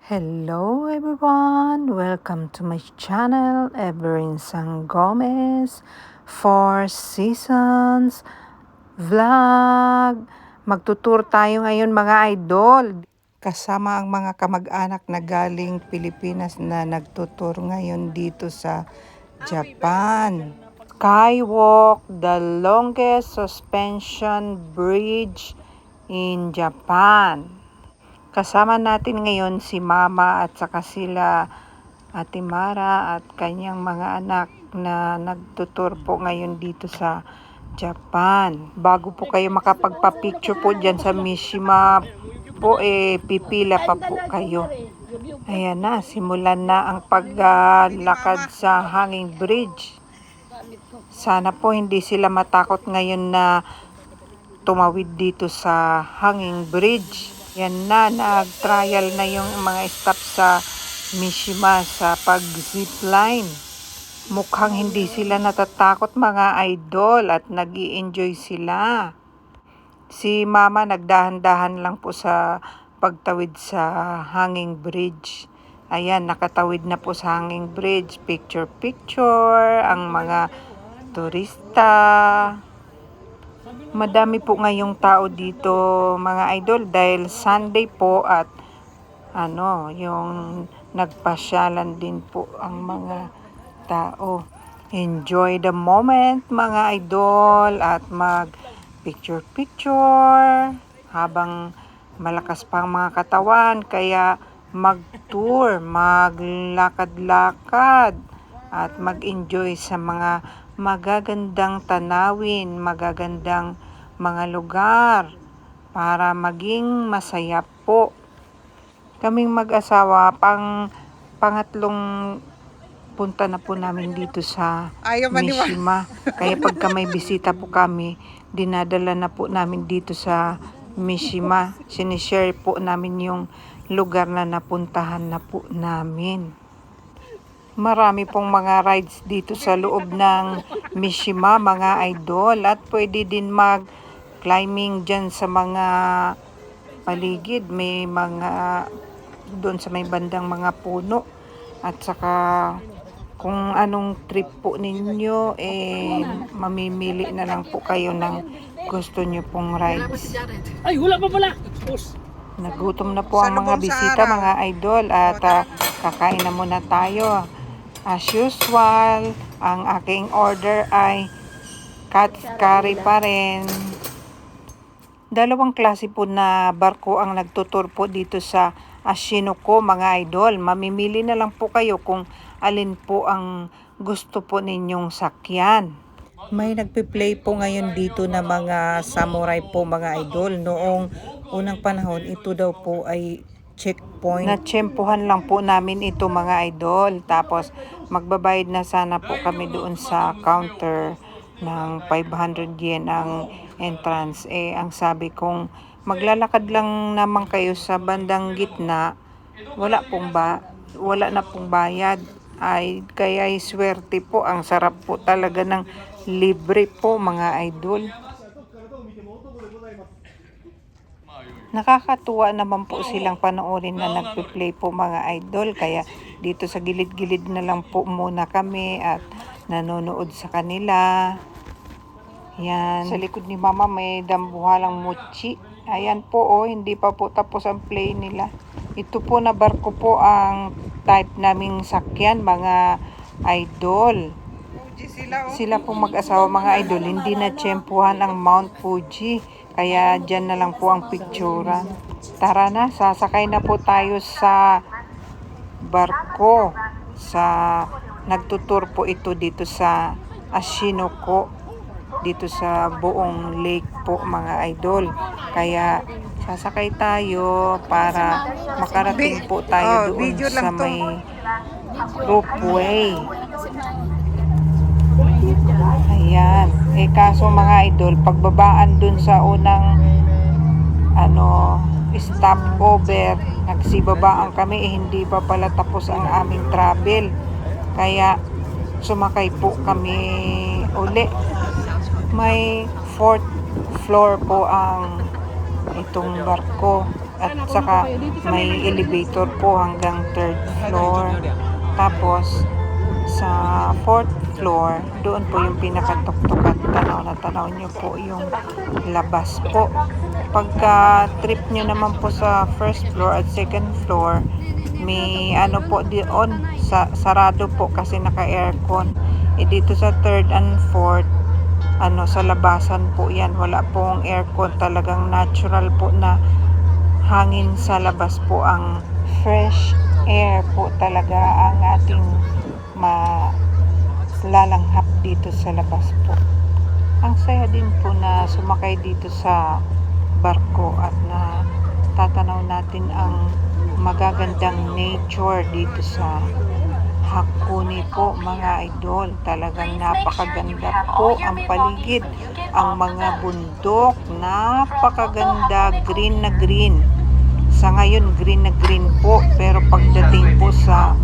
Hello everyone, welcome to my channel, Everin San Gomez, Four Seasons Vlog. Magtutur tayo ngayon mga idol. Kasama ang mga kamag-anak na galing Pilipinas na nagtutur ngayon dito sa Japan. Skywalk, the longest suspension bridge in Japan. Kasama natin ngayon si Mama at saka sila Ate Mara at kanyang mga anak na nagtutur po ngayon dito sa Japan. Bago po kayo makapagpa-picture po dyan sa Mishima po, pipila pa po kayo. Ayan na, simulan na ang paglakad sa hanging bridge. Sana po hindi sila matakot ngayon na tumawid dito sa hanging bridge. Yan na, nag-trial na yung mga staff sa Mishima sa pag-zipline. Mukhang hindi sila natatakot mga idol at nag-i-enjoy sila. Si Mama nagdahan-dahan lang po sa pagtawid sa hanging bridge. Ayan, nakatawid na po sa hanging bridge. Picture-picture ang mga turista. Madami po ngayong tao dito mga idol dahil Sunday po at yung nagpasyalan din po ang mga tao. Enjoy the moment mga idol at mag picture habang malakas pa ang mga katawan, kaya mag-tour, maglakad-lakad at mag-enjoy sa mga magagandang tanawin, magagandang mga lugar para maging masaya po. Kaming mag-asawa, pangatlong punta na po namin dito sa Mishima. Kaya pagka may bisita po kami, dinadala na po namin dito sa Mishima. Sinishare po namin yung lugar na napuntahan na po namin. Marami pong mga rides dito sa loob ng Mishima mga idol at pwede din mag-climbing dyan sa mga paligid. May mga doon sa may bandang mga puno at saka kung anong trip po ninyo mamimili na lang po kayo ng gusto nyo pong rides. Ay, wala pa pala. Nagutom na po ang mga bisita mga idol at kakain na muna tayo. As usual, ang aking order ay cat's curry pa rin. Dalawang klase po na barko ang nagtutur po dito sa Ashinoko mga idol. Mamimili na lang po kayo kung alin po ang gusto po ninyong sakyan. May nagpi-play po ngayon dito na mga samurai po mga idol. Noong unang panahon, ito daw po ay checkpoint. Natsyempohan lang po namin ito mga idol. Tapos magbabayad na sana po kami doon sa counter ng 500 yen ang entrance. Ang sabi kong maglalakad lang naman kayo sa bandang gitna, wala na pong bayad. Kaya swerte po, ang sarap po talaga ng libre po mga idol. Nakakatuwa naman po silang panoorin na nagpe-play po mga idol. Kaya dito sa gilid-gilid na lang po muna kami at nanonood sa kanila. Yan. Sa likod ni Mama may dambuhalang mochi. Ayan po hindi pa po tapos ang play nila. Ito po na barko po ang type naming sakyan mga idol. Sila po mag-asawa mga idol, hindi na tsempuhan ang Mount Fuji. Kaya dyan na lang po ang picturean. Tara na, sasakay na po tayo sa barko. Nagtutur po ito dito sa Ashinoko. Dito sa buong lake po mga idol. Kaya sasakay tayo para makarating po tayo doon sa may ropeway. Ayan. Kaso mga idol, pagbabaan dun sa unang stopover, nagsibabaan kami, hindi pa pala tapos ang aming travel. Kaya sumakay po kami uli. May 4th floor po ang itong barko. at saka may elevator po hanggang 3rd floor. Tapos sa 4th floor, doon po yung pinakatuktok at tanaw na tanaw nyo po yung labas po. Pagka trip nyo naman po sa 1st floor at 2nd floor, may ano po doon, sarado po kasi naka-aircon. Dito sa 3rd and 4th, sa labasan po yan, wala pong aircon, talagang natural po na hangin sa labas po, ang fresh air po talaga ang ating malalanghap dito sa labas po. Ang saya din po na sumakay dito sa barko at na tatanaw natin ang magagandang nature dito sa Hakone po mga idol. Talagang napakaganda po ang paligid, ang mga bundok, napakaganda, green na green. Sa ngayon green na green po, pero pagdating po sa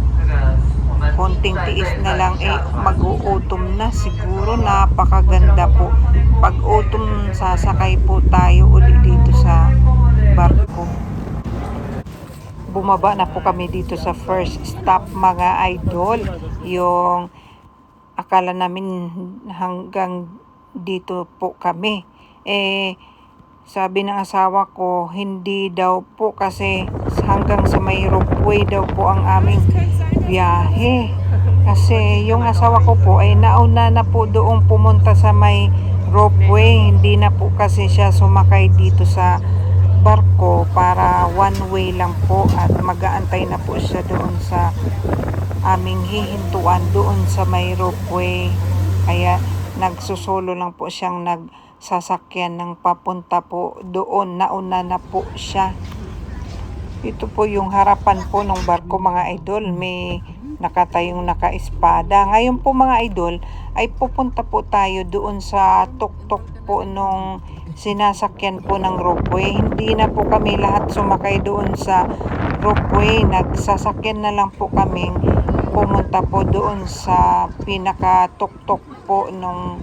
konting tiis na lang mag-uutom na siguro. Napakaganda po. Pag autumn, sasakay po tayo ulit dito sa barko. Bumaba na po kami dito sa first stop mga idol. Yung akala namin hanggang dito po kami. Sabi ng asawa ko, hindi daw po kasi hanggang sa may ropeway daw po ang aming biyahe. Kasi yung asawa ko po ay nauna na po doong pumunta sa may ropeway. Hindi na po kasi siya sumakay dito sa barko para one way lang po at mag-aantay na po siya doon sa aming hihintuan doon sa may ropeway. Kaya nagsusolo lang po siyang nagsasakyan ng papunta po doon. Nauna na po siya. Ito po yung harapan po ng barko mga idol. May nakatayong naka-espada. Ngayon po mga idol ay pupunta po tayo doon sa tuktok po nung sinasakyan po ng ropeway. Hindi na po kami lahat sumakay doon sa ropeway. Nagsasakyan na lang po kami pumunta po doon sa pinakatuktok po nung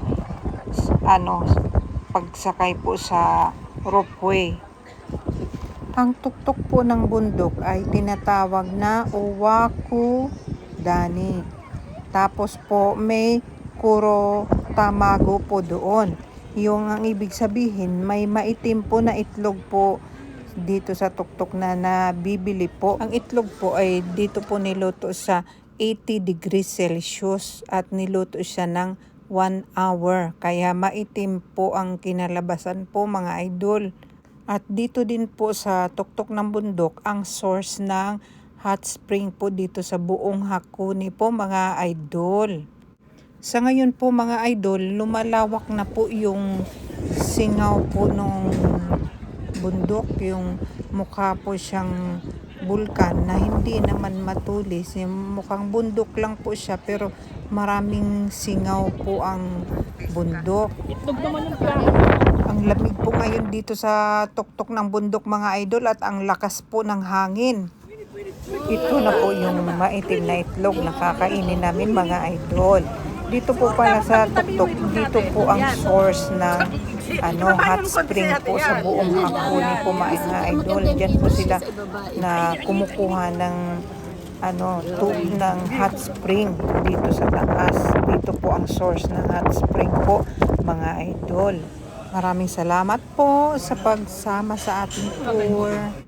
pagsakay po sa ropeway. Ang tuktok po ng bundok ay tinatawag na Owaku Dani. Tapos po may Kuro Tamago po doon. Yung ang ibig sabihin, may maitim po na itlog po dito sa tuktok na nabibili po. Ang itlog po ay dito po niluto sa 80 degrees Celsius at niluto siya ng 1 hour. Kaya maitim po ang kinalabasan po mga idol. At dito din po sa tuktok ng bundok ang source ng hot spring po dito sa buong Hakone po mga idol. Sa ngayon po mga idol, lumalawak na po yung singaw po nung bundok. Yung mukha po siyang bulkan na hindi naman matulis. Yung mukhang bundok lang po siya pero maraming singaw po ang bundok. Ang lamig po ngayon dito sa tuktok ng bundok mga idol at ang lakas po ng hangin. Ito na po yung maitim na itlog na kakainin namin mga idol. Dito po pala sa tuktok, dito po ang source na hot spring po sa buong Hakone po mga idol. Diyan po sila na kumukuha ng tubig ng hot spring dito sa taas. Dito po ang source ng hot spring po mga idol. Maraming salamat po sa pagsama sa ating tour.